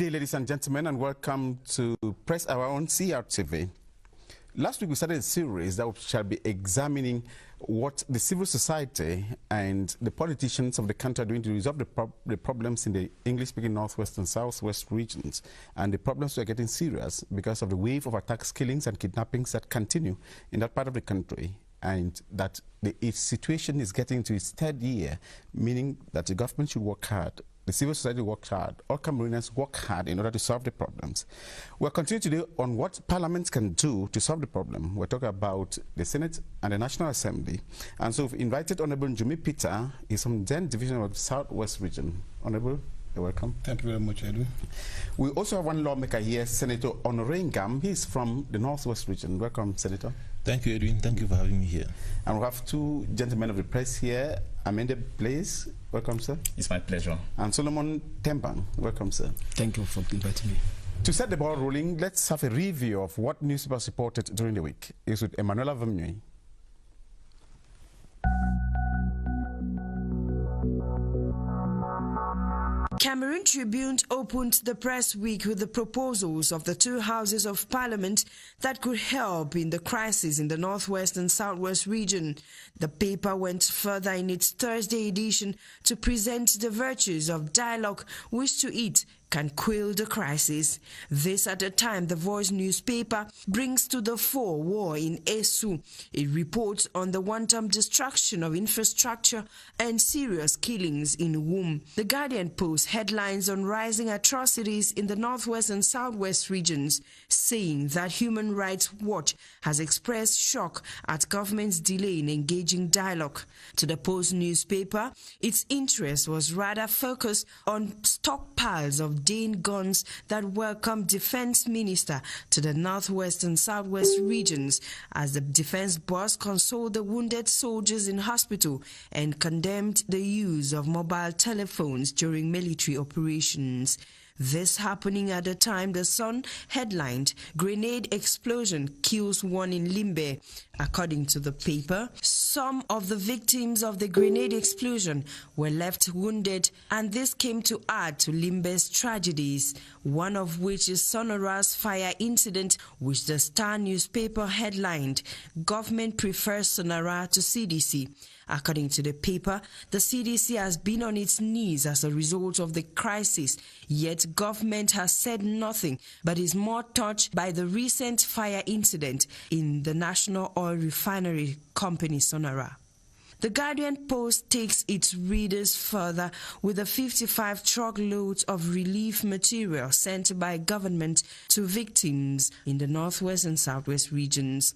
day, ladies and gentlemen, and welcome to Press Hour on CRTV. Last week we started a series that shall be examining what the civil society and the politicians of the country are doing to resolve the problems in the English-speaking Northwest and Southwest regions. And the problems are getting serious because of the wave of attacks, killings and kidnappings that continue in that part of the country, and that the situation is getting to its third year, meaning that the government should work hard. The civil society works hard, all Cameroonians work hard in order to solve the problems. We're continuing today on what parliaments can do to solve the problem. We're talking about the Senate and the National Assembly. And so we've invited Honorable Njumi Peter. He's from then Division of the Southwest Region. Honorable, you're welcome. Thank you very much, Edwin. We also have one lawmaker here, Senator Honorengam. He's from the Northwest Region. Welcome, Senator. Thank you, Edwin. Thank you for having me here. And we have two gentlemen of the press here. Amanda Blaze, welcome, sir. It's my pleasure. And Solomon Tembang, welcome, sir. Thank you for inviting me. To set the ball rolling, let's have a review of what newspapers reported during the week. It's with Emanuela Vamnui. Cameroon Tribune opened the press week with the proposals of the two houses of parliament that could help in the crisis in the Northwest and Southwest region. The paper went further in its Thursday edition to present the virtues of dialogue, which to it can quell the crisis. This at a time the Voice newspaper brings to the fore war in Esu. It reports on the wanton destruction of infrastructure and serious killings in Wum. The Guardian posts headlines on rising atrocities in the Northwest and Southwest regions, saying that Human Rights Watch has expressed shock at government's delay in engaging dialogue. To the Post newspaper, its interest was rather focused on stockpiles of Dane guns that welcomed Defense Minister to the Northwest and Southwest regions as the defense boss consoled the wounded soldiers in hospital and condemned the use of mobile telephones during military operations. This happening at a time the Sun headlined, "Grenade Explosion Kills One in Limbe." According to the paper, some of the victims of the grenade explosion were left wounded, and this came to add to Limbe's tragedies, one of which is Sonora's fire incident, which the Star newspaper headlined, "Government Prefers Sonora to CDC." According to the paper, the CDC has been on its knees as a result of the crisis, yet government has said nothing but is more touched by the recent fire incident in the National Oil Refinery Company Sonora. The Guardian Post takes its readers further with the 55 truckloads of relief material sent by government to victims in the Northwest and Southwest regions.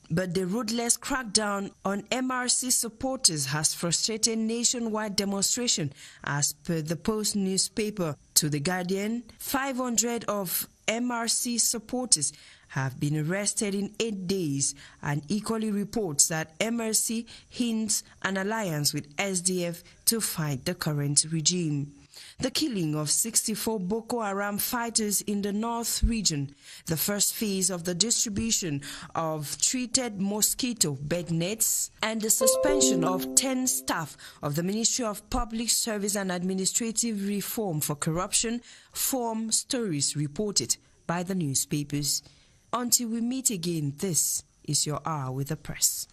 But the ruthless crackdown on MRC supporters has frustrated nationwide demonstration, as per the Post newspaper. To the Guardian, 500 of MRC supporters have been arrested in 8 days, and equally reports that MRC hints an alliance with SDF to fight the current regime. The killing of 64 Boko Haram fighters in the North region, the first phase of the distribution of treated mosquito bed nets, and the suspension of 10 staff of the Ministry of Public Service and Administrative Reform for corruption form stories reported by the newspapers. Until we meet again, this is your Hour with the Press.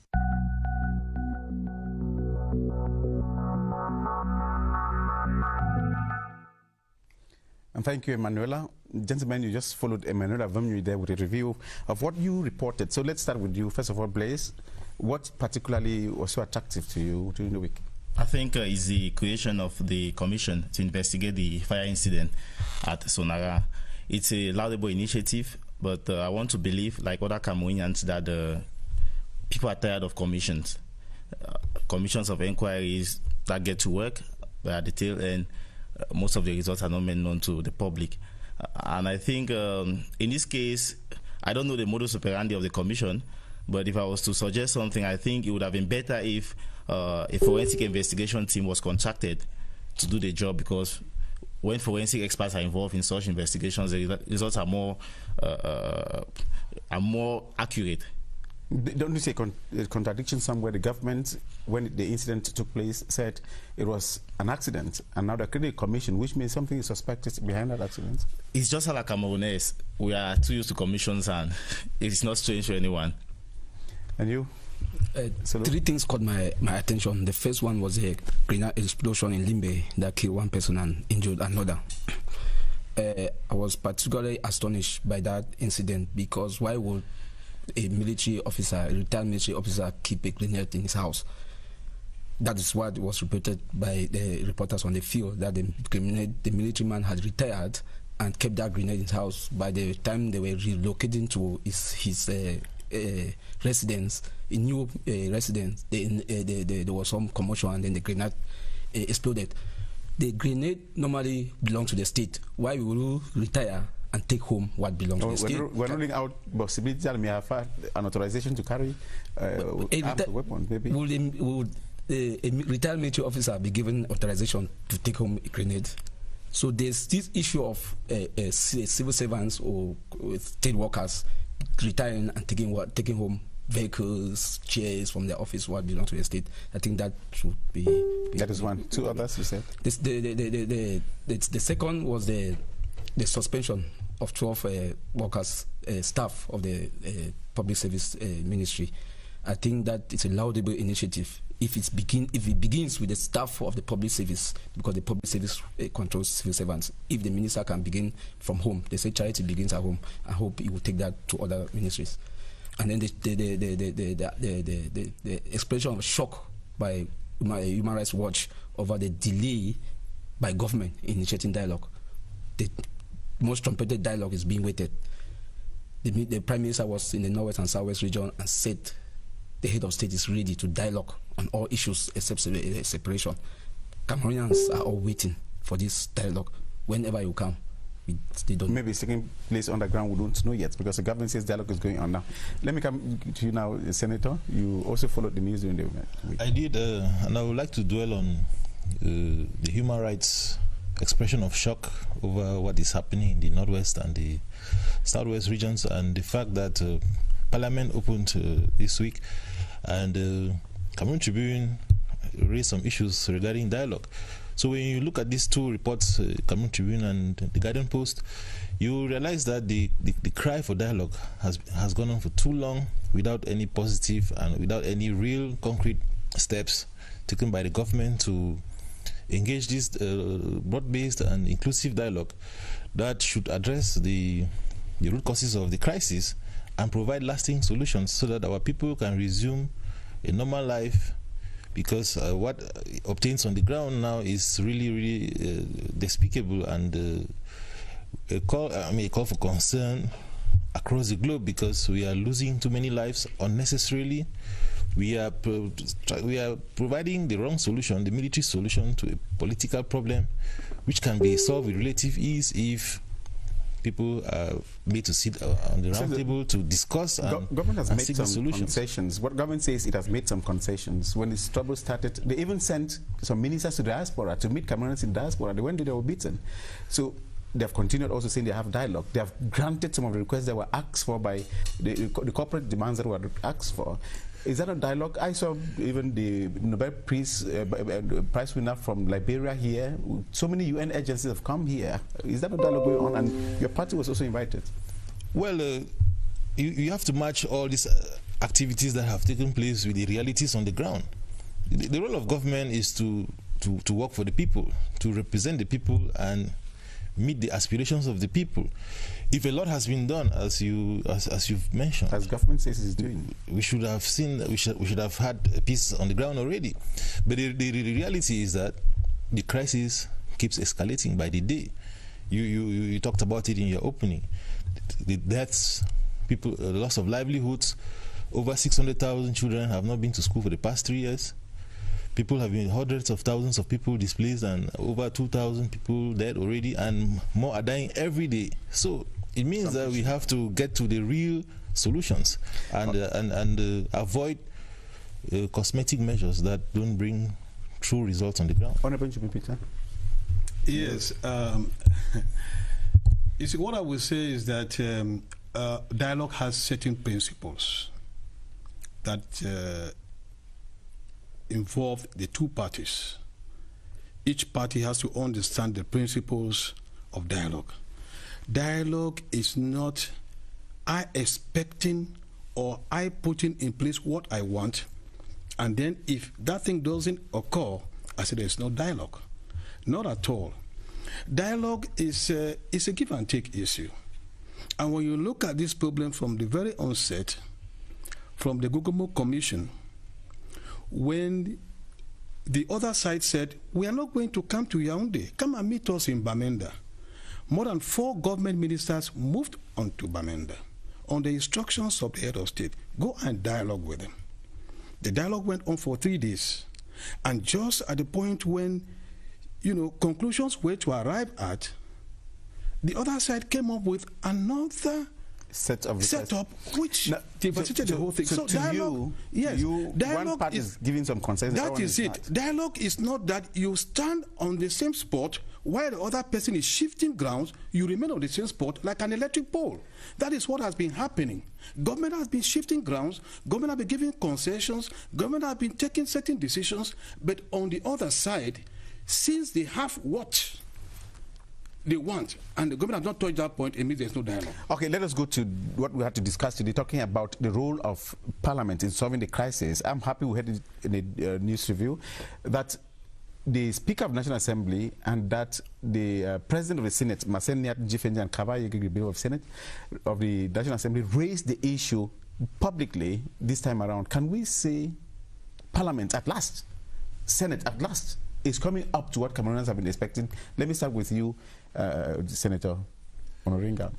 And thank you, Emanuela. Gentlemen, you just followed Emanuela Vamnui there with a review of what you reported. So let's start with you. First of all, Blaze, what particularly was so attractive to you during the week? I think it's the creation of the commission to investigate the fire incident at Sonora. It's a laudable initiative, but I want to believe, like other Cameroonians, that people are tired of commissions. Commissions of inquiries that get to work, but at the tail end, most of the results are not made known to the public. And I think in this case, I don't know the modus operandi of the commission, but if I was to suggest something, I think it would have been better if a forensic investigation team was contracted to do the job, because when forensic experts are involved in such investigations, the results are more accurate Don't you see a contradiction somewhere? The government, when the incident took place, said it was an accident, and now they're creating a commission, which means something is suspected behind that accident. It's just like Cameroonese. We are too used to commissions, and it's not strange to anyone. And you? Three things caught my attention. The first one was a grenade explosion in Limbe that killed one person and injured another. I was particularly astonished by that incident, because why would a military officer, a retired military officer, keep a grenade in his house? That is what was reported by the reporters on the field, that the military man had retired and kept that grenade in his house. By the time they were relocating to his residence, a new residence, there was some commotion, and then the grenade exploded. The grenade normally belongs to the state. Why will you retire and take home what belongs to the state? We're ruling out possibility that may have an authorization to carry arms or weapons, maybe. Would a retired military officer be given authorization to take home a grenade? So there's this issue of civil servants or state workers retiring and taking home vehicles, chairs from their office what belongs to the state. I think that should be that is one. Two others, you said? The second was the suspension of 12 workers, staff of the public service ministry. I think that it's a laudable initiative if it begins with the staff of the public service, because the public service controls civil servants. If the minister can begin from home, they say charity begins at home. I hope he will take that to other ministries. And then the expression of shock by Human Rights Watch over the delay by government in initiating dialogue. The most trumpeted dialogue is being waited. The Prime Minister was in the Northwest and Southwest region and said the head of state is ready to dialogue on all issues except separation. Cameroonians are all waiting for this dialogue. Whenever you come, they don't. Maybe second place on the ground we don't know yet, because the government says dialogue is going on now. Let me come to you now, Senator. You also followed the news during the week. I did, and I would like to dwell on the human rights expression of shock over what is happening in the Northwest and the Southwest regions, and the fact that Parliament opened this week, and Cameroon Tribune raised some issues regarding dialogue. So when you look at these two reports, Cameroon Tribune and the Guardian Post, you realize that the cry for dialogue has gone on for too long without any positive and without any real concrete steps taken by the government to engage this broad-based and inclusive dialogue that should address the root causes of the crisis and provide lasting solutions so that our people can resume a normal life, because what obtains on the ground now is really despicable, and a call for concern across the globe, because we are losing too many lives unnecessarily. We are providing the wrong solution, the military solution to a political problem, which can be solved with relative ease if people are made to sit on the round table to discuss government has made some solutions. Concessions. What government says, it has made some concessions. When this trouble started, they even sent some ministers to diaspora to meet Cameroonians in diaspora. They went there, they were beaten. So they have continued also saying they have dialogue. They have granted some of the requests that were asked for by the corporate demands that were asked for. Is that a dialogue? I saw even the Nobel Prize winner from Liberia here. So many UN agencies have come here. Is that a dialogue going on? And your party was also invited. Well, you have to match all these activities that have taken place with the realities on the ground. The role of government is to work for the people, to represent the people and meet the aspirations of the people. If a lot has been done, as you've mentioned, as government says it's doing, we should have seen that we should have had peace on the ground already. But the reality is that the crisis keeps escalating by the day. You talked about it in your opening. The deaths, people, loss of livelihoods. Over 600,000 children have not been to school for the past 3 years. People have been, hundreds of thousands of people displaced, and over 2,000 people dead already, and more are dying every day. So it means that we have to get to the real solutions and avoid cosmetic measures that don't bring true results on the ground. Honorable Peter. Yes. You see, what I would say is that dialogue has certain principles. that involve the two parties. Each party has to understand the principles of dialogue. Dialogue is not I expecting or I putting in place what I want, and then if that thing doesn't occur, I say there's no dialogue. Not at all. Dialogue is a give and take issue. And when you look at this problem from the very onset, from the Gugumo Commission, when the other side said, we are not going to come to Yaoundé, come and meet us in Bamenda. More than 4 government ministers moved on to Bamenda on the instructions of the head of state. Go and dialogue with them. The dialogue went on for 3 days. And just at the point when, conclusions were to arrive at, the other side came up with another setup which devastated the whole thing. So dialogue, dialogue one part is giving some consensus. That is it. Dialogue is not that you stand on the same spot while the other person is shifting grounds, you remain on the same spot like an electric pole. That is what has been happening. Government has been shifting grounds, government has been giving concessions, government has been taking certain decisions, but on the other side, since they have what they want, and the government has not touched that point, it means there's no dialogue. Okay, let us go to what we had to discuss today, talking about the role of Parliament in solving the crisis. I'm happy we had it in a news review that the Speaker of the National Assembly and that the President of the Senate, Maseniat Jifenjan Kavaye of Senate of the National Assembly, raised the issue publicly this time around. Can we say Parliament at last, Senate at last, is coming up to what Cameroonians have been expecting? Let me start with you, Senator Onoringa.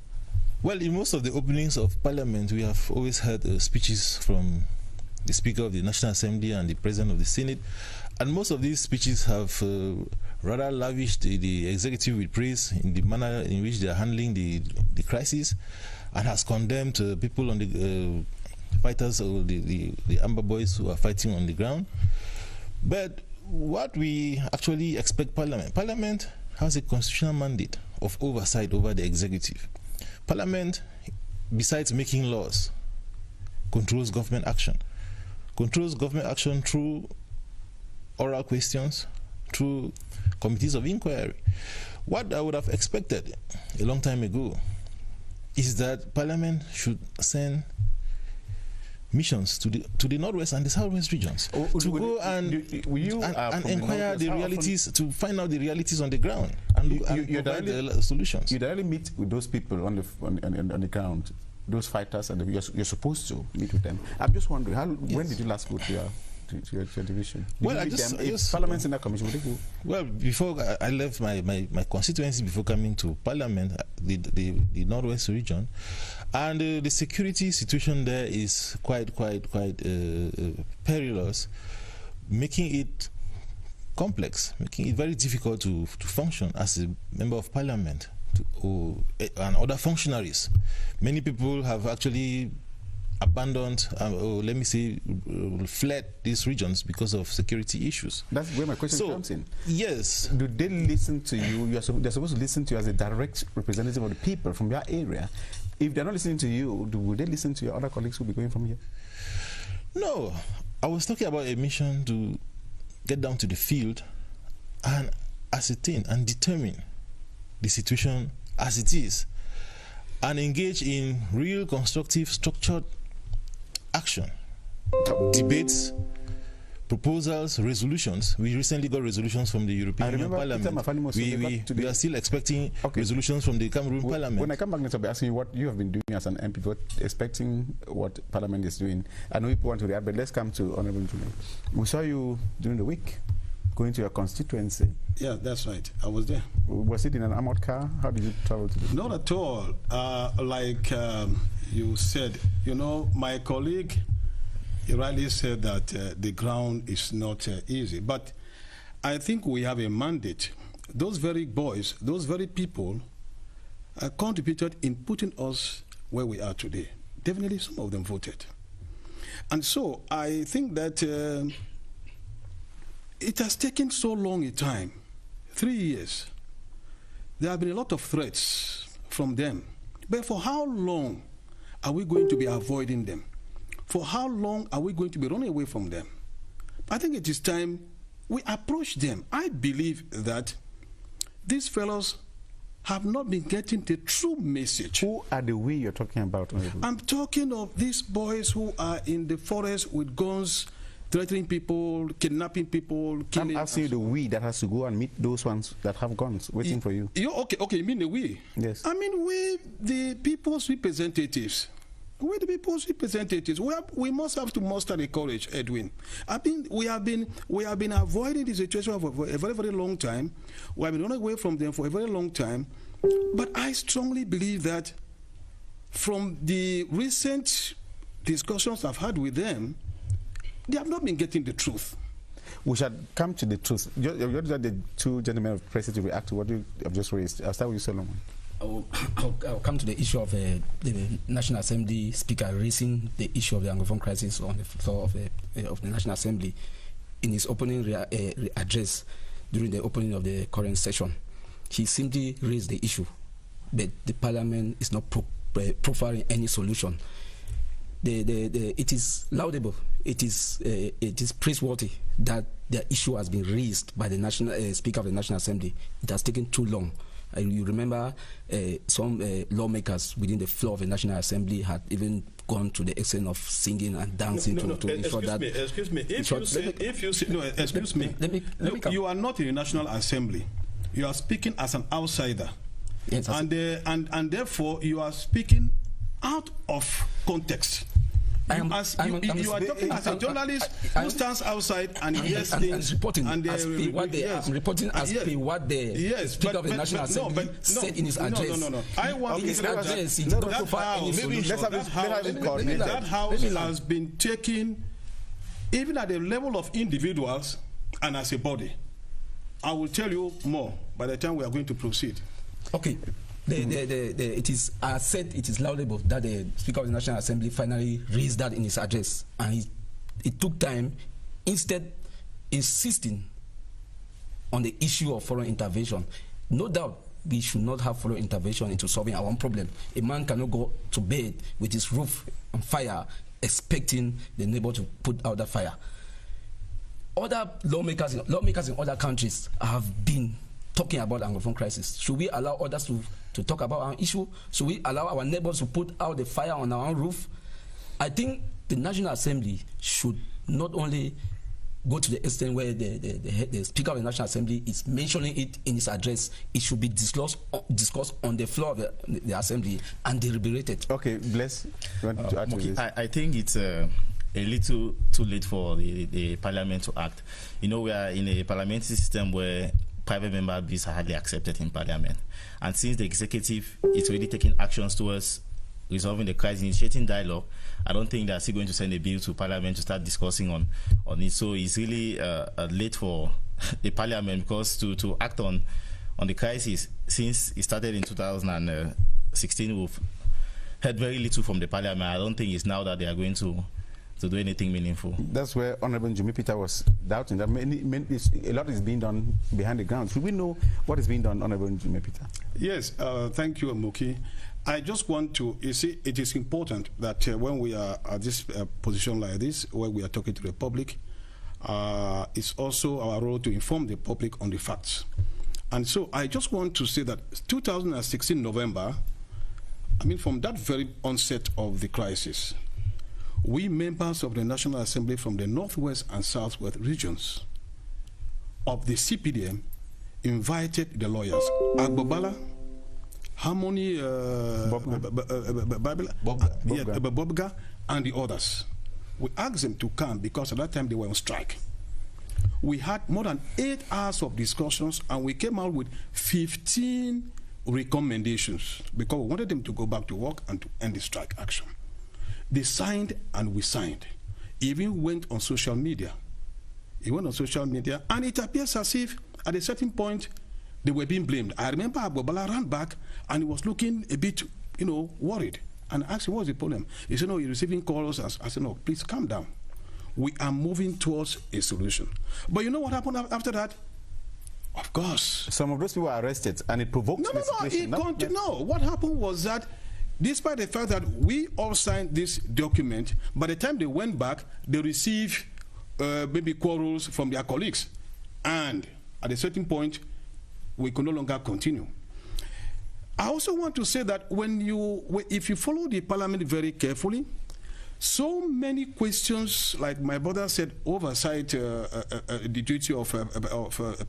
Well, in most of the openings of Parliament, we have always heard speeches from the Speaker of the National Assembly and the President of the Senate. And most of these speeches have rather lavished the executive with praise in the manner in which they are handling the crisis, and has condemned people on the fighters or the Amber Boys who are fighting on the ground. But what we actually expect Parliament has a constitutional mandate of oversight over the executive. Parliament, besides making laws, controls government action. Controls government action through oral questions, through committees of inquiry. What I would have expected a long time ago is that Parliament should send missions to the Northwest and the Southwest regions to go and inquire the realities, to find out the realities on the ground and provide the solutions. You directly meet with those people on the ground, those fighters, and you're supposed to meet with them. I'm just wondering, when did you last go to your division? Well, I just Parliament's in that commission, would they go? Well, before I left my constituency, before coming to Parliament, the Northwest region, and the security situation there is quite perilous, making it complex, making it very difficult to function as a member of Parliament and other functionaries. Many people have actually abandoned, or let me say, fled these regions because of security issues. That's where my question comes in. Yes. Do they listen to you? They're supposed to listen to you as a direct representative of the people from your area. If they're not listening to you, will they listen to your other colleagues who will be going from here? No. I was talking about a mission to get down to the field and ascertain and determine the situation as it is and engage in real constructive structured action, debates, proposals, resolutions. We recently got resolutions from the European Union Parliament. We are still expecting resolutions from the Cameroon Parliament. When I come back next, I'll be asking you what you have been doing as an MP, but expecting what Parliament is doing. I know people want to react, but let's come to Honorable Njumi. We saw you during the week going to your constituency. Yeah, that's right. I was there. Was it in an armored car? How did you travel to this? Not at all. Like you said, my colleague, he rightly said that the ground is not easy. But I think we have a mandate. Those very boys, those very people contributed in putting us where we are today. Definitely some of them voted. And so I think that it has taken so long a time, 3 years. There have been a lot of threats from them. But for how long are we going to be avoiding them? For how long are we going to be running away from them? I think it is time we approach them. I believe that these fellows have not been getting the true message. Who are the we you're talking about? I'm talking of these boys who are in the forest with guns, threatening people, kidnapping people, killing. I'm asking you the we that has to go and meet those ones that have guns waiting for you. Okay, you mean the we? Yes. I mean we, the people's representatives. We're the people's representatives. We must have to muster the courage, Edwin. I mean, we have been avoiding the situation for a very, very long time. We have been running away from them for a very long time. But I strongly believe that from the recent discussions I've had with them, they have not been getting the truth. We shall come to the truth. You're the two gentlemen of press to react to what you have just raised. I'll start with you, Solomon. I'll come to the issue of the National Assembly Speaker raising the issue of the Anglophone crisis on the floor of the National Assembly in his opening address during the opening of the current session. He simply raised the issue, but the Parliament is not providing any solution. It is laudable, it is praiseworthy that the issue has been raised by the Speaker of the National Assembly. It has taken too long. You remember some lawmakers within the floor of the National Assembly had even gone to the extent of singing and dancing to ensure that... Excuse me. You are not in the National Assembly. You are speaking as an outsider. Yes, and therefore you are speaking out of context. You are talking as a journalist who stands outside and hears things. Reporting as what the Speaker of the National Assembly said in his address. No. I want in his address. That house has been taken, even at the level of individuals and as a body. I will tell you more by the time we are going to proceed. Okay. It is laudable that the Speaker of the National Assembly finally raised that in his address, and it took time, instead insisting on the issue of foreign intervention. No doubt we should not have foreign intervention into solving our own problem. A man cannot go to bed with his roof on fire expecting the neighbor to put out the fire. Other lawmakers in other countries have been talking about the Anglophone crisis. Should we allow others to talk about our issue? Should we allow our neighbors to put out the fire on our own roof? I think the National Assembly should not only go to the extent where the Speaker of the National Assembly is mentioning it in his address. It should be discussed on the floor of the Assembly and deliberated. Okay, Bless. You want to add to this? I think it's a little too late for the Parliament to act. You know, we are in a parliamentary system where private member bills are hardly accepted in Parliament. And since the executive is already taking actions towards resolving the crisis, initiating dialogue, I don't think they're still going to send a bill to Parliament to start discussing on it. So it's really late for the Parliament, because to act on the crisis, since it started in 2016, we've heard very little from the Parliament. I don't think it's now that they are going to do anything meaningful. That's where Honorable Jimmy Peter was doubting that a lot is being done behind the ground. Should we know what is being done, Honorable Jimmy Peter? Yes, thank you, Amuki. I just want to, you see, it is important that when we are at this position like this, where we are talking to the public, it's also our role to inform the public on the facts. And so I just want to say that 2016 November, I mean, from that very onset of the crisis, we members of the National Assembly from the Northwest and Southwest regions of the CPDM invited the lawyers, Agbobala, Harmony, Bobga, and the others. We asked them to come because at that time they were on strike. We had more than 8 hours of discussions, and we came out with 15 recommendations because we wanted them to go back to work and to end the strike action. They signed and we signed. Even went on social media. He went on social media, and it appears as if at a certain point they were being blamed. I remember Agbobala ran back and he was looking a bit, worried, and asked him, what's the problem? He said, no, you're receiving calls. I said, no, please calm down. We are moving towards a solution. But you know what happened after that? Of course. Some of those people were arrested, and it provoked the situation. No. What happened was that despite the fact that we all signed this document, by the time they went back, they received maybe quarrels from their colleagues. And at a certain point, we could no longer continue. I also want to say that if you follow the parliament very carefully, so many questions, like my brother said, oversight the duty of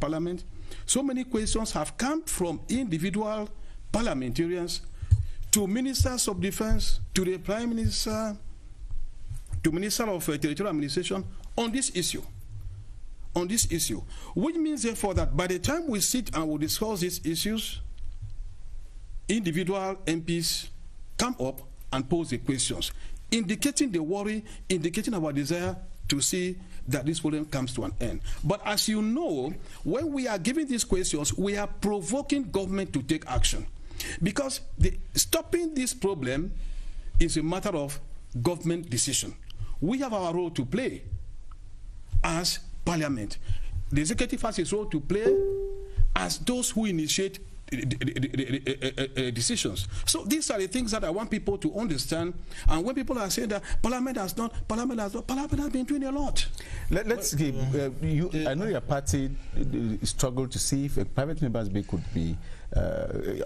parliament, so many questions have come from individual parliamentarians to ministers of defense, to the prime minister, to minister of territorial administration on this issue. Which means therefore that by the time we sit and we discuss these issues, individual MPs come up and pose the questions, indicating the worry, indicating our desire to see that this problem comes to an end. But as you know, when we are giving these questions, we are provoking government to take action. Because stopping this problem is a matter of government decision. We have our role to play as parliament. The executive has its role to play as those who initiate decisions. So these are the things that I want people to understand. And when people are saying that parliament has been doing a lot. Let's give I know your party struggled to see if a private member's bill could be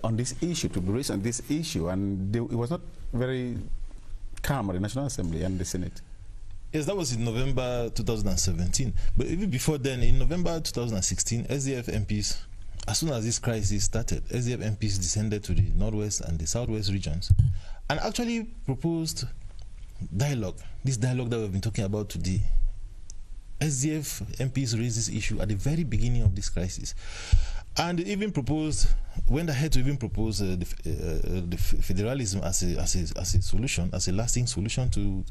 on this issue, to be raised on this issue, and it was not very calm at the National Assembly and the Senate. Yes, that was in November 2017. But even before then, in November 2016, SDF MPs, as soon as this crisis started, SDF MPs descended to the northwest and the southwest regions and actually proposed dialogue, this dialogue that we've been talking about today. SDF MPs raised this issue at the very beginning of this crisis. And they even proposed, went ahead to even propose the federalism as a solution, as a lasting solution to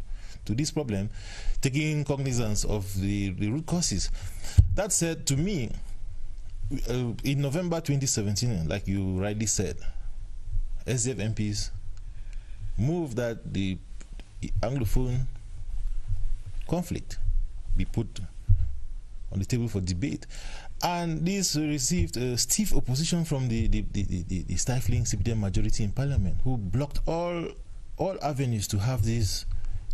this problem, taking cognizance of the root causes. That said, to me, in November 2017, like you rightly said, SDF MPs moved that the Anglophone conflict be put on the table for debate. And this received stiff opposition from the stifling CPDM majority in Parliament, who blocked all avenues to have this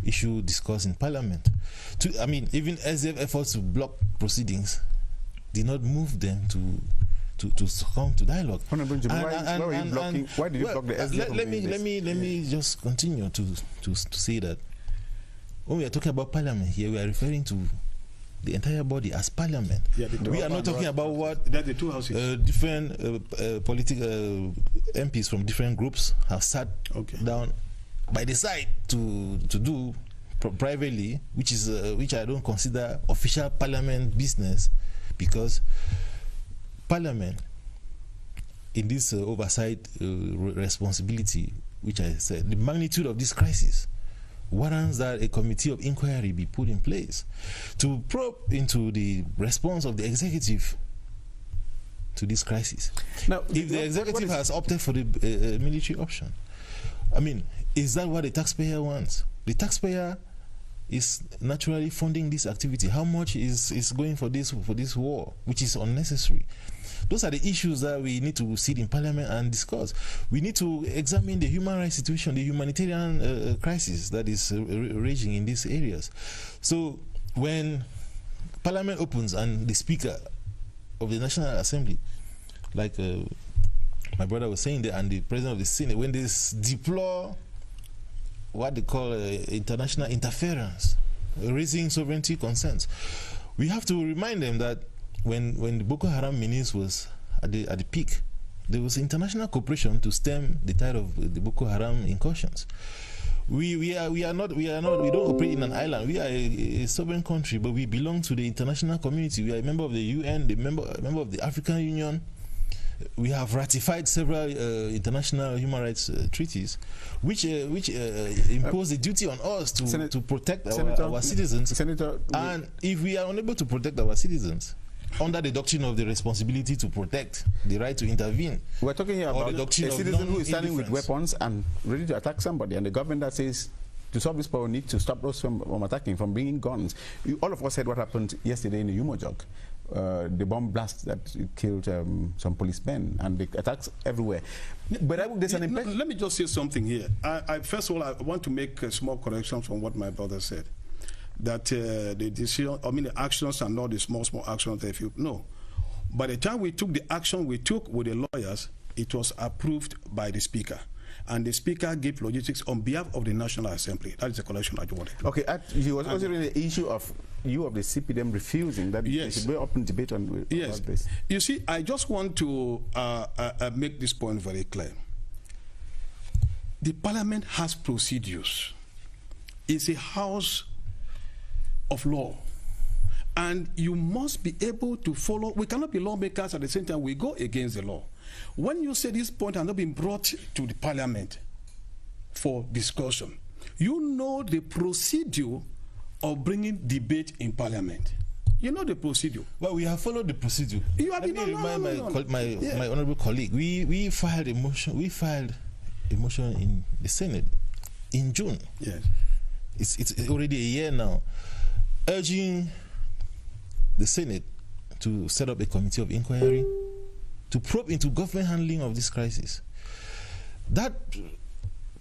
issue discussed in Parliament. I mean, even SDF efforts to block proceedings did not move them to succumb to dialogue. Honorable Jim, why did you block the SDF? Let me just continue to say that when we are talking about Parliament here, we are referring to the entire body as Parliament. Yeah, we are not talking about what the two houses. Different political MPs from different groups have sat down by the side to do privately, which I don't consider official Parliament business, because Parliament, in this oversight responsibility, which I said, the magnitude of this crisis warrants that a committee of inquiry be put in place to probe into the response of the executive to this crisis. Now, if the executive has opted for the military option, I mean, is that what the taxpayer wants? The taxpayer is naturally funding this activity. How much is going for this war, which is unnecessary? Those are the issues that we need to sit in Parliament and discuss. We need to examine the human rights situation, the humanitarian crisis that is raging in these areas. So when Parliament opens and the Speaker of the National Assembly, like my brother was saying there, and the President of the Senate, when they deplore what they call international interference, raising sovereignty concerns, we have to remind them that when the Boko Haram menace was at the peak, there was international cooperation to stem the tide of the Boko Haram incursions. We don't operate in an island. We are a sovereign country, but we belong to the international community. We are a member of the UN, a member of the African Union. We have ratified several international human rights treaties, which impose the duty on us to protect our citizens. And if we are unable to protect our citizens, under the doctrine of the responsibility to protect, the right to intervene, we're talking here about a citizen who is standing with weapons and ready to attack somebody, and the government that says to solve this problem, we need to stop those from attacking, from bringing guns. All of us heard what happened yesterday in the Umojog. the bomb blast that killed some policemen and the attacks everywhere. But there's an impression. Let me just say something here. First of all, I want to make a small correction from what my brother said. That the decision, the actions are not the small actions. No. By the time we took the action we took with the lawyers, it was approved by the Speaker. And the Speaker gave logistics on behalf of the National Assembly. That is the correction I wanted. Okay, he was also really the issue of you of the CPDM refusing that. Yes. There should be open debate on yes. about this. You see, I just want to make this point very clear. The Parliament has procedures. It's a house of law. And you must be able to follow. We cannot be lawmakers at the same time we go against the law. When you say this point has not been brought to the Parliament for discussion, you know the procedure of bringing debate in Parliament. You know the procedure. Well, we have followed the procedure. Let me remind my honourable colleague. We filed a motion. We filed a motion in the Senate in June. Yes, it's already a year now, urging the Senate to set up a committee of inquiry to probe into government handling of this crisis. That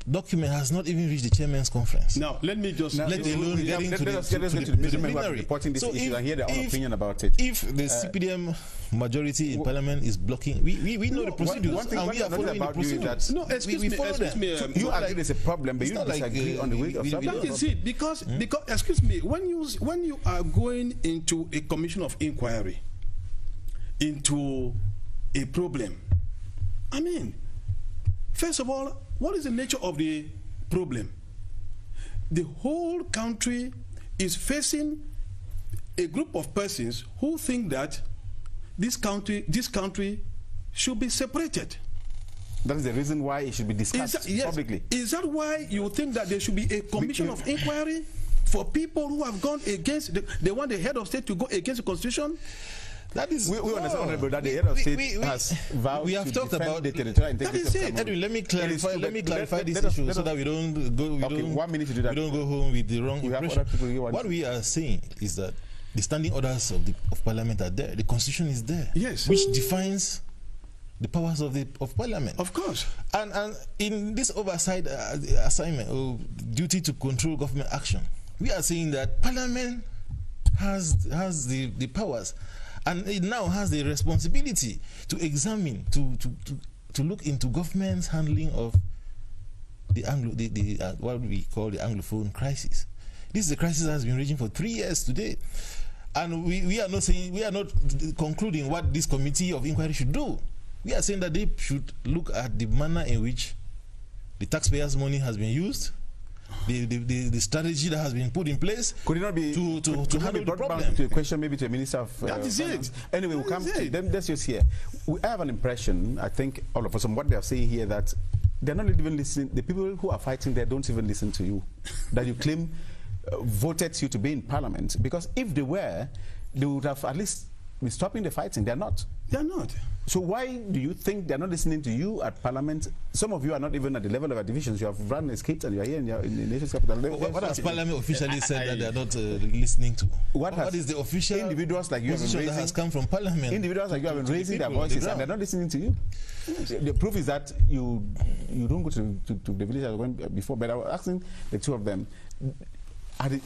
document has not even reached the chairman's conference. Now, let me just let alone getting to the preliminary. Reporting this issue and hear their own opinion about it. If the CPDM majority in Parliament is blocking, we know the procedures and we are following the procedures. No, excuse me. You agree there's a problem, but you disagree on the way of solving it. That is it. Because excuse me, when you are going into a commission of inquiry into a problem, I mean, first of all, what is the nature of the problem? The whole country is facing a group of persons who think that this country should be separated. That is the reason why it should be discussed publicly. Is that why you think that there should be a commission of inquiry for people who have gone against, they want the head of state to go against the Constitution? That is, we understand, Honorable, that the head of state has vowed to defend the territorial integrity of Cameroon. Edwin, let me clarify this issue so that we don't go. 1 minute to do that. We don't go home with the wrong impression. What we are saying is that the standing orders of Parliament are there. The Constitution is there. Yes. Which defines the powers of Parliament. Of course. And in this oversight assignment or duty to control government action, we are saying that Parliament has the powers. And it now has the responsibility to examine, to look into government's handling of what we call the Anglophone crisis. This is a crisis that has been raging for 3 years today, and we are not concluding what this committee of inquiry should do. We are saying that they should look at the manner in which the taxpayers' money has been used, the strategy that has been put in place. Could it not be to handle the problem? To a question maybe to a minister of that is finance. it. Anyway, we'll come to them. That's just here. I have an impression, I think all of us, from what they are saying here, that they're not even listening. The people who are fighting there don't even listen to you. That you claim voted you to be in Parliament, because if they were, they would have at least been stopping the fighting. They're not. They're not. So why do you think they're not listening to you at Parliament? Some of you are not even at the level of our divisions. You have run escaped and you are here in the nation's capital. What has Parliament officially said that they are not listening to? What is the official individuals like you position that has come from Parliament? Individuals like you have been raising their voices and they're not listening to you. The proof is that you don't go to the village I was going before. But I was asking the two of them, do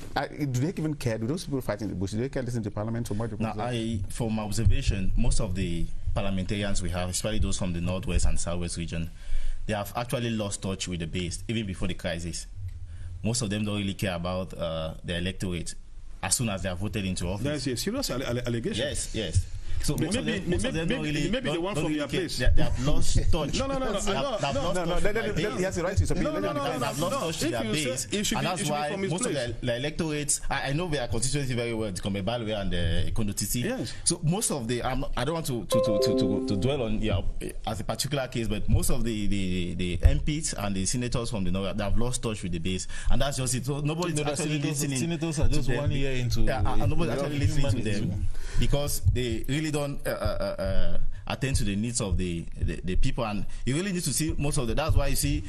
they even care? Do those people fighting in the bush, do they care listen to Parliament? From my observation, most of the parliamentarians we have, especially those from the Northwest and Southwest region, they have actually lost touch with the base, even before the crisis. Most of them don't really care about the electorate as soon as they are voted into office. That's a serious allegation. Yes. So most of them don't really. Maybe the one from your place. They have lost touch. No. He has a right to submit. They have lost touch to their base, and that's why most of the electorates. I know their constituency very well, the Komebalwe and the Ekondotiti. Yes. So most of the, I don't want to dwell on as a particular case, but most of the MPs and the senators from the north, they have lost touch with the base, and that's just it. So nobody's actually listening. Senators are just 1 year into. And nobody's actually listening to them because they really don't attend to the needs of the people, and you really need to see most of that's why you see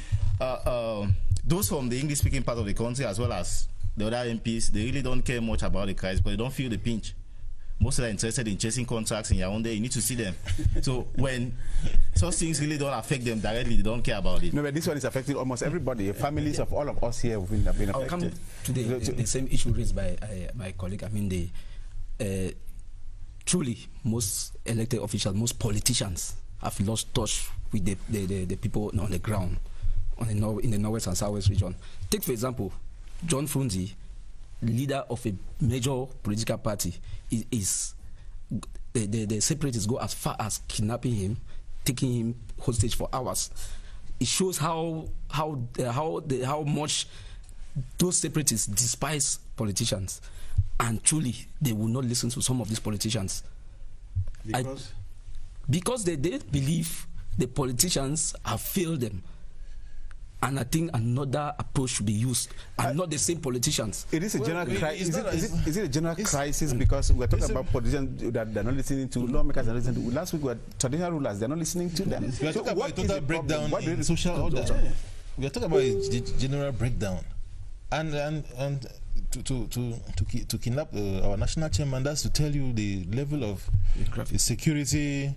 those from the English-speaking part of the country as well as the other MPs, they really don't care much about the crisis, but they don't feel the pinch. most are interested in chasing contracts in Yaoundé, you need to see them. So when such things really don't affect them directly, they don't care about it. No, but this one is affecting almost everybody. Families of all of us here have been affected. I'll come to the same issue raised by my colleague. I mean, truly, most elected officials, most politicians have lost touch with the people on the ground in the Northwest and Southwest region. Take, for example, John Funzi, leader of a major political party, the separatists go as far as kidnapping him, taking him hostage for hours. It shows how much those separatists despise politicians, and truly they will not listen to some of these politicians because they believe the politicians have failed them. And I think another approach should be used, and not the same politicians. It is a general crisis. Is it a general crisis because we're talking about politicians that they're not listening to, lawmakers are listening to. Last week we had traditional rulers, they're not listening to them. We are talking about a total breakdown in social order. We are talking about a general breakdown. And to kidnap our national chairman, that's to tell you the level of security,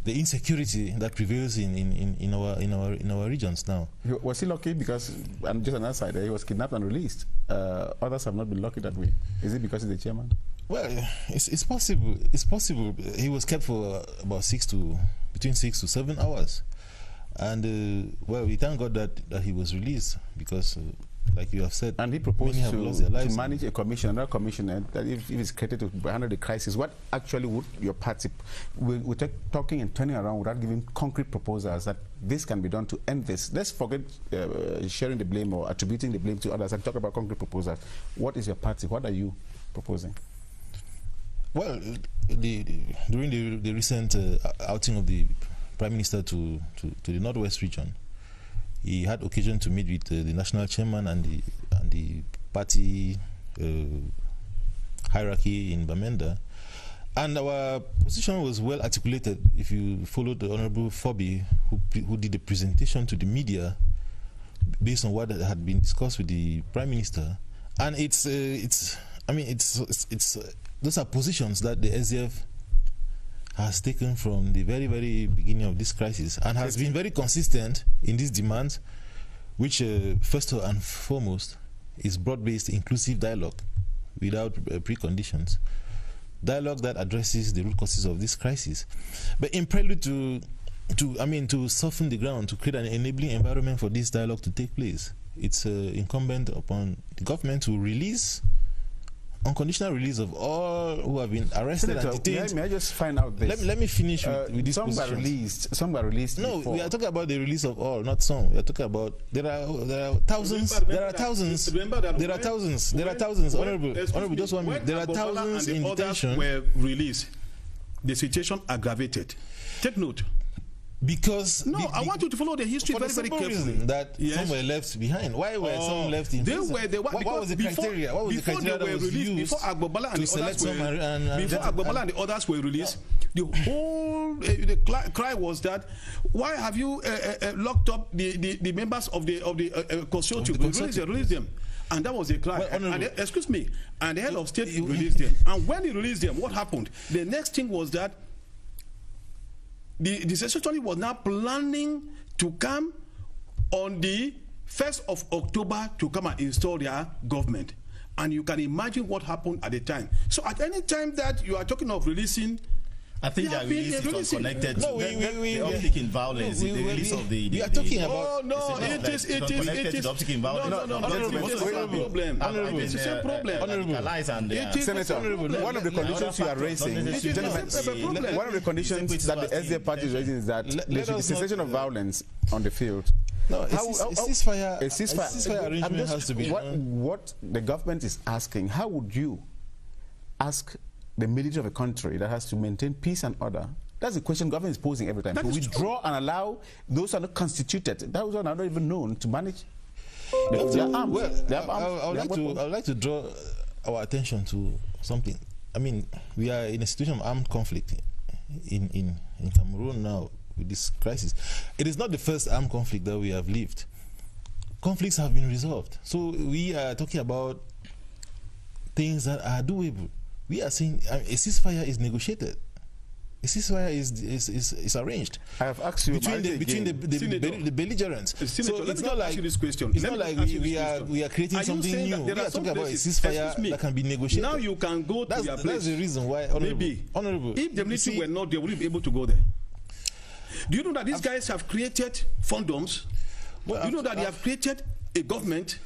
the insecurity that prevails in our regions now. Was he lucky because, and just on that side, he was kidnapped and released? Others have not been lucky that way. Is it because he's the chairman? Well, it's possible. It's possible. He was kept for about between 6 to 7 hours, and well, we thank God that he was released because. Like you have said, and he proposed to manage a commission, another commissioner, that if it's created to handle the crisis, what actually would your party, we're talking and turning around without giving concrete proposals that this can be done to end this. Let's forget sharing the blame or attributing the blame to others and talk about concrete proposals. What is your party? What are you proposing? Well, during the recent outing of the Prime Minister to the Northwest region, he had occasion to meet with the national chairman and the party hierarchy in Bamenda, and our position was well articulated. If you followed the Honorable Fobi, who did the presentation to the media based on what had been discussed with the Prime Minister, and it's those are positions that the SDF has taken from the very, very beginning of this crisis and has been very consistent in these demands, which first and foremost is broad-based inclusive dialogue without preconditions. Dialogue that addresses the root causes of this crisis. But in prelude to soften the ground, to create an enabling environment for this dialogue to take place, it's incumbent upon the government to release unconditional release of all who have been arrested and detained. May I just find out this? Let me finish with this some position. Some were released. No, before. we are talking about the release of all, not some. We are talking about there are thousands. There are thousands. Honorable, just 1 minute. There are thousands in detention. Were released. The situation aggravated. Take note. Because I want you to follow the history very, very carefully. That some were left behind. Why were some left in prison? What was the criteria? What was the criteria that was used before Agbobala and the others were released? The whole the cry was that why have you locked up the members of the consortium? Release them. And that was the cry. Excuse me. And the head of state released them. And when he released them, what happened? The next thing was that the secretary was now planning to come on the 1st of October to come and install their government. And you can imagine what happened at the time. So at any time that you are talking of releasing, I think that release is unconnected. No, the uptick in violence, the release of the... We are talking about... it is the uptick in violence. It's the same problem. Senator, one of the conditions you are raising, one of the conditions that the SDF party is raising is that there should be cessation of violence on the field. No, a ceasefire arrangement has to be done. What the government is asking, how would you ask the military of a country that has to maintain peace and order? That's the question government is posing every time. To withdraw and allow those who are not constituted, those who are not even known to manage. They are armed. I would like to draw our attention to something. I mean, we are in a situation of armed conflict in Cameroon now with this crisis. It is not the first armed conflict that we have lived. Conflicts have been resolved. So we are talking about things that are doable. we are saying a ceasefire is negotiated. A ceasefire is arranged. I have asked you between the belligerents. Senator, so it's not like this question. It's not like we are creating something new. We are talking about a ceasefire that can be negotiated. Now you can go to your place. That's the reason why, Honorable. If the military were not, they wouldn't be able to go there. Do you know that these guys have created condoms? Well, do you know that they have created a government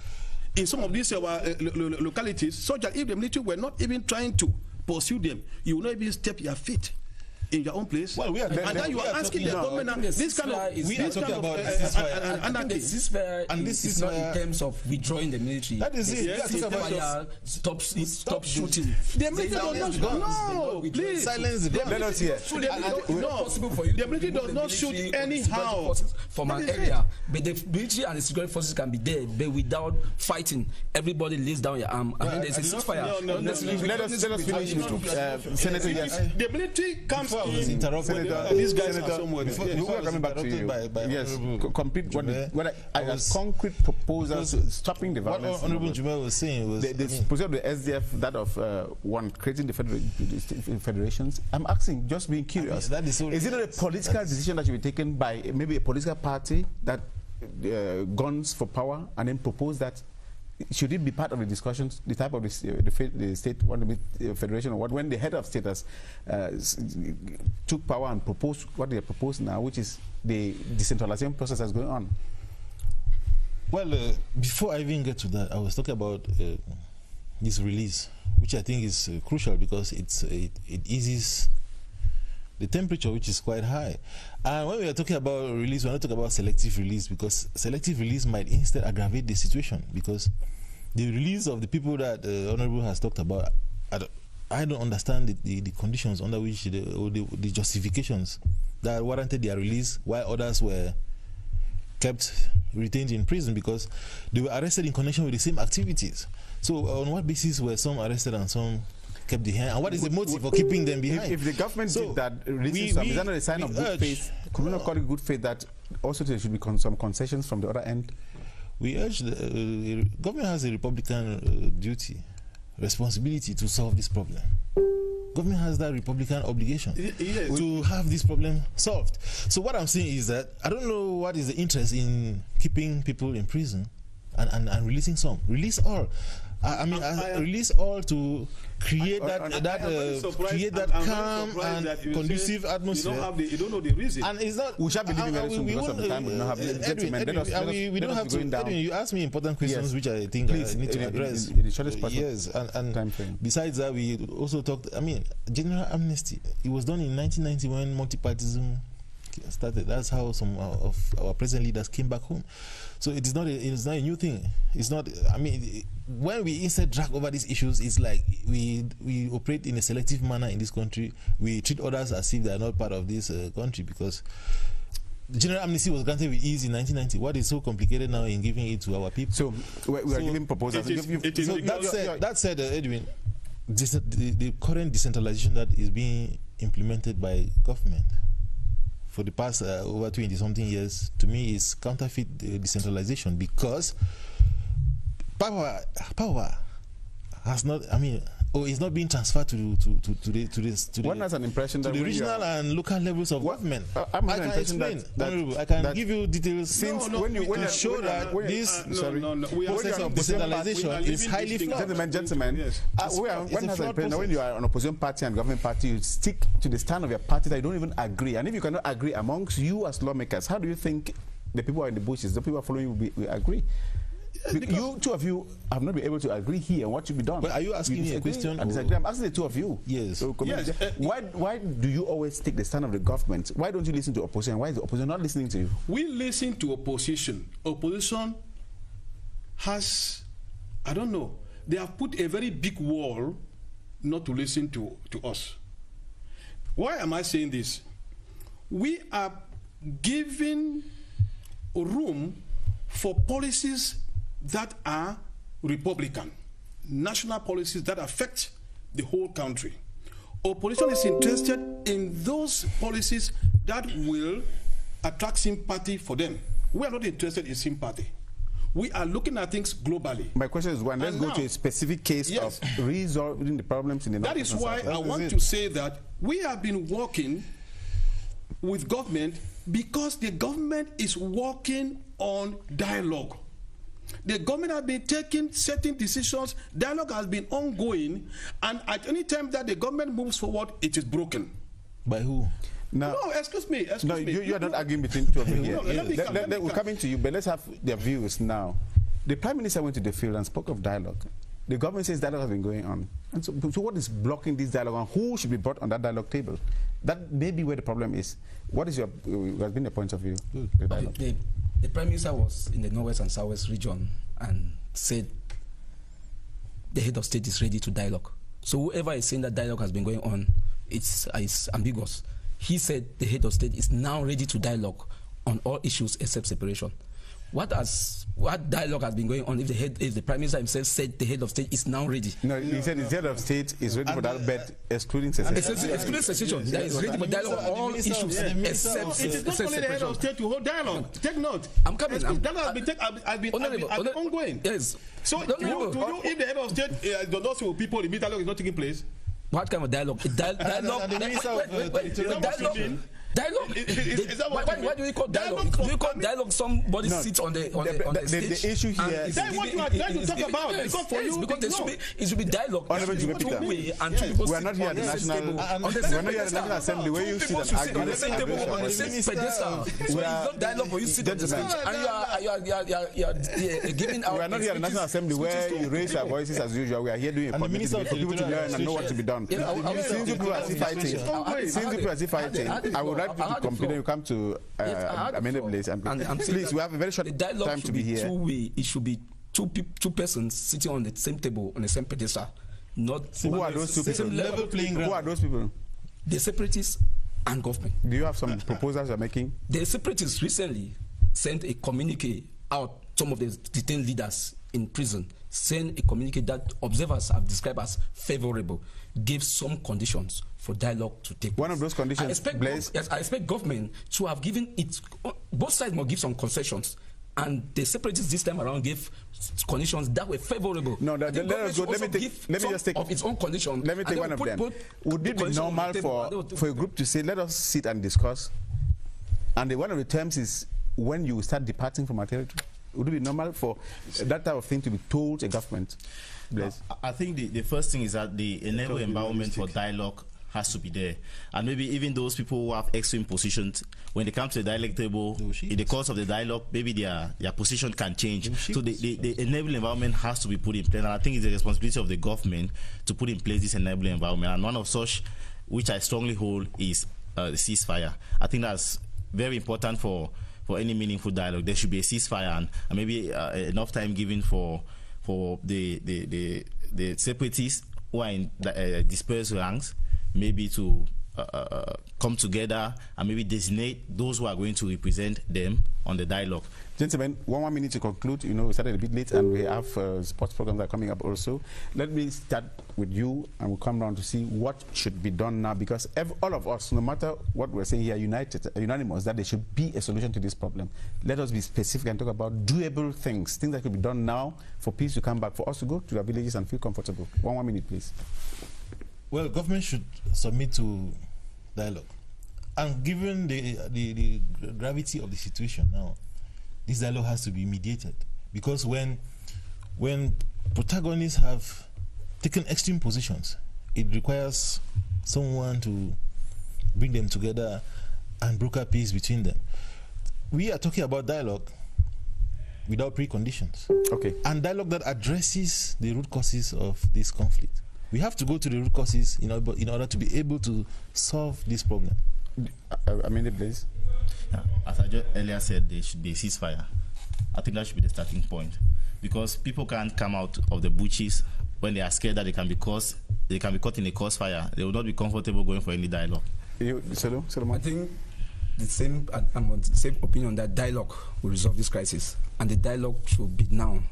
in some of these localities, such that if the military were not even trying to pursue them, you will not even step your feet in your own place. Well, and then you are asking the government this kind of anarchy. And this is not in terms of withdrawing the military. That is it. Stop shooting. The military does not. No, please silence the gun. Let us hear. The military does not shoot anyhow. From an area, but the military and the security forces can be there, but without fighting. Everybody lays down your arm, and then there's a ceasefire. Let us finish. Senator, yes. The military comes. Senator, these guys are somewhere. We are coming back to you. Yes, complete what concrete proposals stopping the violence. What Honorable Jumel was saying was the position of the SDF, that of one creating the federations. I'm asking, just being curious. Is it not a political decision that should be taken by maybe a political party that guns for power and then propose that? Should it be part of the discussions, the type of the state want to be federation, or what? When the head of state has took power and proposed what they propose now, which is the decentralization process that's going on. Well, before I even get to that, I was talking about this release, which I think is crucial because it eases the temperature, which is quite high. And when we are talking about release, we're not talking about selective release, because selective release might instead aggravate the situation, because the release of the people that Honorable has talked about, I don't understand the conditions under which the justifications that warranted their release, while others were kept retained in prison because they were arrested in connection with the same activities. So on what basis were some arrested and some kept behind, and what is the motive for keeping them behind? If the government did that, is that not a sign of good faith? Could we not call it good faith that also there should be some concessions from the other end? We urge the government has a Republican duty, responsibility to solve this problem. Government has that Republican obligation to have this problem solved. So what I'm saying is that I don't know what is the interest in keeping people in prison and releasing some. Release all. I mean, release all to create that calm and conducive atmosphere. You don't know the reason. And it's not. We shall be living very soon because of the time we don't have. We don't have to. Edwin, you ask me important questions, which I think I need to address. In the shortest possible and besides that, we also talked. I mean, general amnesty. It was done in 1990 when multipartyism started. That's how some of our present leaders came back home. So it is not a new thing. It's not. I mean, when we instead drag over these issues, it's like we operate in a selective manner in this country. We treat others as if they are not part of this country, because general amnesty was granted with ease in 1990. What is so complicated now in giving it to our people? So we are giving proposals. That said, Edwin, the current decentralization that is being implemented by government for the past over 20-something years, to me, is counterfeit decentralization, because power has not. I mean, it's not being transferred to the regional and local levels of government. I can explain. I can give you details. Since when you show that this process of decentralization is highly flawed. Gentlemen, when you are an opposition party and government party, you stick to the stand of your party that you don't even agree. And if you cannot agree amongst you as lawmakers, how do you think the people who are in the bushes, the people who are following you, will agree? You two of you have not been able to agree here on what should be done. But are you asking me a question? I'm asking the two of you. Yes. So why do you always take the stand of the government? Why don't you listen to opposition? Why is the opposition not listening to you? We listen to opposition. Opposition has, I don't know, they have put a very big wall not to listen to us. Why am I saying this? We are giving room for policies that are Republican, national policies that affect the whole country. Opposition is interested in those policies that will attract sympathy for them. We are not interested in sympathy. We are looking at things globally. My question is, let's go to a specific case of resolving the problems in the That is why I want to say that we have been working with government because the government is working on dialogue. The government has been taking certain decisions, dialogue has been ongoing, and at any time that the government moves forward, it is broken. By who? No, excuse me. You are not arguing between two of you here. We're coming to you, but let's have their views now. The Prime Minister went to the field and spoke of dialogue. The government says dialogue has been going on. And so what is blocking this dialogue, and who should be brought on that dialogue table? That may be where the problem is. What is has been the point of view? The Prime Minister was in the Northwest and Southwest region and said the head of state is ready to dialogue. So whoever is saying that dialogue has been going on, it's ambiguous. He said the head of state is now ready to dialogue on all issues except separation. What dialogue has been going on if the Prime Minister himself said the head of state is now ready? No, he said the head of state is ready for that bet, excluding secession. Excluding secession, that is ready for dialogue on all issues except separation. It is not only the head of state to hold dialogue. Take note. I'm coming. That has been ongoing. Yes. So, if the head of state does not see people, the dialogue is not taking place. What kind of dialogue? Dialogue. Dialogue. Why do we call dialogue? Do you call dialogue somebody sits on the stage? The issue here is what you are trying to talk about. Because it should be dialogue. We are not here at the National Assembly where you sit and argue on the same table on the same pedestal. So it's not dialogue for you sit on the stage and you are giving out. We are not here at the National Assembly where you raise your voices as usual. We are here doing a committee for people to learn and know what to be done. Since you people are still fighting, I would to complain, you come to amendable place and please, we have a very short time to be here. It should be two persons sitting on the same table on the same pedestal. Not who are those two people? Level playing ground. Who are those people? The separatists and government. Do you have some proposals you're making? The separatists recently sent a communique out. Some of the detained leaders in prison sent a communique that observers have described as favorable, gave some conditions for dialogue to take place. One of those conditions, I expect government to have given it, both sides must give some concessions, and the separatists this time around gave conditions that were favorable. No, let us go. Let me just take of its own conditions. Let me take one of them. Would it be normal for a group to say, let us sit and discuss, and one of the terms is when you start departing from our territory? Would it be normal for that type of thing to be told to a government? I think the first thing is that the enable environment for dialogue has to be there. And maybe even those people who have extreme positions, when they come to the dialogue table, in the course of the dialogue, maybe their position can change. So the enabling environment has to be put in place. And I think it's the responsibility of the government to put in place this enabling environment. And one of such, which I strongly hold, is the ceasefire. I think that's very important for any meaningful dialogue. There should be a ceasefire and maybe enough time given for the separatists who are in dispersed ranks, maybe to come together and maybe designate those who are going to represent them on the dialogue. Gentlemen, one more minute to conclude. You know, we started a bit late and we have sports programs that are coming up also. Let me start with you and we'll come down to see what should be done now, because all of us, no matter what we're saying here, unanimous that there should be a solution to this problem. Let us be specific and talk about doable things that could be done now for peace to come back, for us to go to our villages and feel comfortable. One more minute, please. Well, government should submit to dialogue. And given the gravity of the situation now, this dialogue has to be mediated. Because when protagonists have taken extreme positions, it requires someone to bring them together and broker peace between them. We are talking about dialogue without preconditions. Okay. And dialogue that addresses the root causes of this conflict. We have to go to the root causes in order to be able to solve this problem. Please. Yeah, as I just earlier said, there should be a ceasefire. I think that should be the starting point, because people can't come out of the bushes when they are scared that they can be caught in a crossfire. They will not be comfortable going for any dialogue. Solomon? I think I'm on the same opinion that dialogue will resolve this crisis, and the dialogue should be now.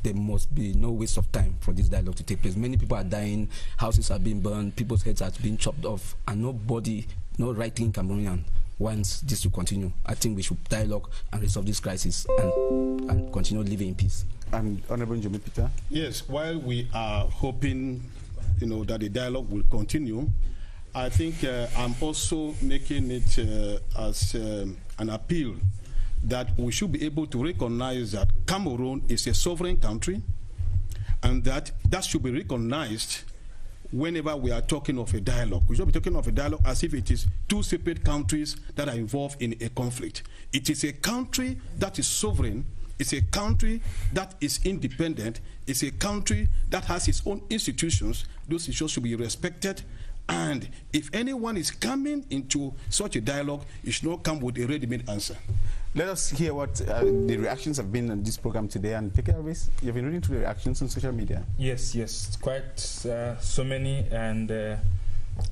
there must be no waste of time for this dialogue to take place. Many people are dying, houses are being burned, people's heads are being chopped off, and nobody, no right-wing Cameroonian wants this to continue. I think we should dialogue and resolve this crisis and continue living in peace. And Honorable Njumi Peter? Yes, while we are hoping, that the dialogue will continue, I think I'm also making it as an appeal that we should be able to recognize that Cameroon is a sovereign country, and that should be recognized whenever we are talking of a dialogue. We should be talking of a dialogue as if it is two separate countries that are involved in a conflict. It is a country that is sovereign. It's a country that is independent. It's a country that has its own institutions. Those institutions should be respected. And if anyone is coming into such a dialogue, it should not come with a ready-made answer. Let us hear what the reactions have been on this program today. And take care of this. You've been reading through the reactions on social media. Yes, quite so many and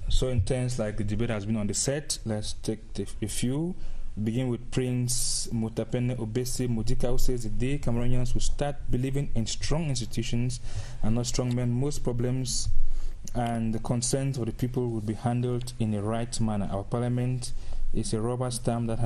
so intense like the debate has been on the set. Let's take a few. Begin with Prince Mutapene Obese Mudika, who says the day Cameroonians will start believing in strong institutions and not strong men, most problems and the concerns of the people will be handled in a right manner. Our parliament is a rubber stamp that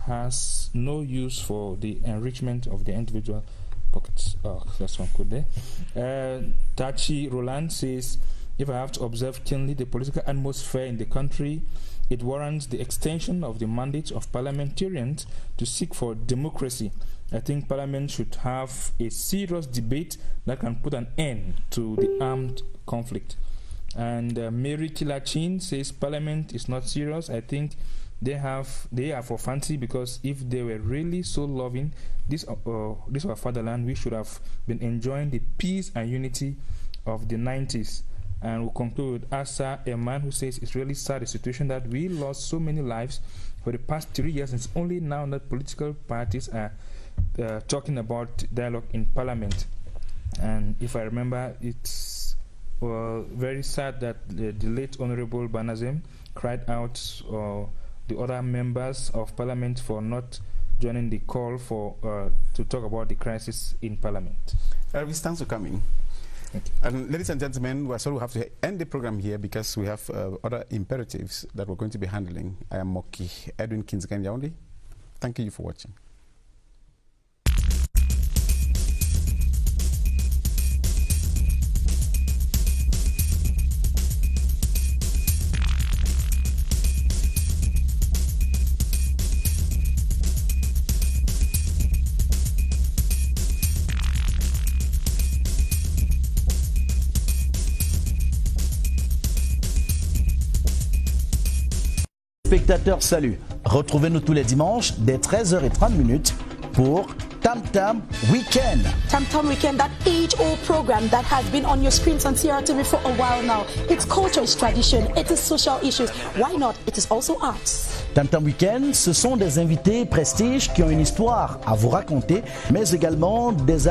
has no use for the enrichment of the individual pockets. Oh, that's one good there. Tachi Roland says, if I have to observe keenly the political atmosphere in the country, it warrants the extension of the mandate of parliamentarians to seek for democracy. I think Parliament should have a serious debate that can put an end to the armed conflict. And Mary Kilachin says Parliament is not serious. I think they are for fancy, because if they were really so loving this our fatherland, we should have been enjoying the peace and unity of the 90s. And we'll conclude with Asa, a man who says it's really sad, the situation that we lost so many lives for the past 3 years. It's only now that political parties are talking about dialogue in Parliament. And if I remember, it's very sad that the late Honorable Banazem cried out the other members of Parliament for not joining the call for to talk about the crisis in Parliament. Elvis, thanks for coming. And ladies and gentlemen, we're sorry we have to end the program here because we have other imperatives that we're going to be handling. I am Moki Edwin Kinzikan Yaundi. Thank you for watching. Spectateurs, salut. Retrouvez-nous tous les dimanches dès 13h30 pour Tam Tam Weekend. Tam Tam Weekend, that age-old program that has been on your screens on CRTV for a while now. It's culture, it's tradition, it is social issues. Why not? It is also arts. Tam Tam Weekend, ce sont des invités prestiges qui ont une histoire à vous raconter, mais également des